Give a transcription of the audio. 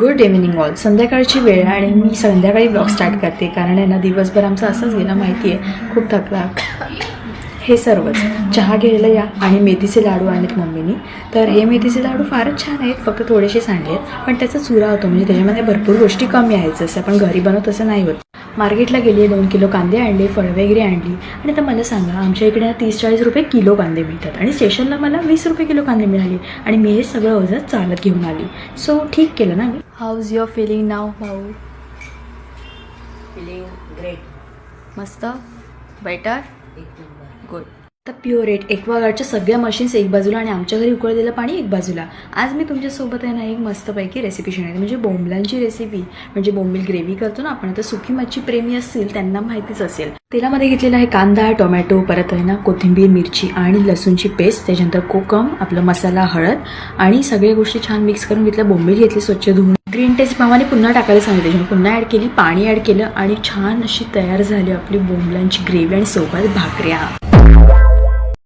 Good evening all. संध्याकाळची वेळ आणि मी संध्याकाळी ब्लॉग स्टार्ट करते कारण आहे ना दिवसभर आमचा असंच गेला माहिती आहे, खूप थकला. हे सर्वच चहा घ्यायला या आणि मेथीचे लाडू आणलेत मम्मीनी. तर हे मेथीचे लाडू फारच छान आहेत, फक्त थोडेसे सांडलेत पण त्याचा चुरा होतो, म्हणजे त्याच्यामध्ये भरपूर गोष्टी कमी आहेत, जसं आपण घरी बनवतो तसं नाही होत. मार्केटला गेली, 2 किलो कांदे आणले, फळं वगैरे आणली. आणि आता मला सांगा, आमच्या इकडे 30-40 रुपये किलो कांदे मिळतात आणि स्टेशनला मला 20 रुपये किलो कांदे मिळाले आणि मी हे सगळं वजन चालत घेऊन आली. सो ठीक केलं ना मी. How is your feeling now भाऊ? Feeling great. मस्त? बेटर? गुड. तर प्युअरेट एक्वागार्डच्या सगळ्या मशीन्स एक बाजूला आणि आमच्या घरी उकळलेलं पाणी एक बाजूला. आज मी तुमच्यासोबत आहे ना एक मस्तपैकी रेसिपी शेअर करते, म्हणजे बोंबलांची रेसिपी. म्हणजे बोंबील ग्रेव्ही करतो ना आपण, तर सुकी मच्छी प्रेमी असतील त्यांना माहितीच असेल. तेलामध्ये घेतलेला आहे कांदा, टोमॅटो, परत आहे ना कोथिंबीर, मिरची आणि लसूणची पेस्ट, त्याच्यानंतर कोकम, आपलं मसाला, हळद आणि सगळ्या गोष्टी छान मिक्स करून घेतल्या. बोंबील घेतली स्वच्छ धुवून, ग्रीन टेस्ट पावाने पुन्हा टाकायला सांगितले, त्याच्यामुळे पुन्हा ॲड केली, पाणी ॲड केलं आणि छान अशी तयार झाली आपली बोंबलांची ग्रेव्ही आणि सोबत भाकऱ्या.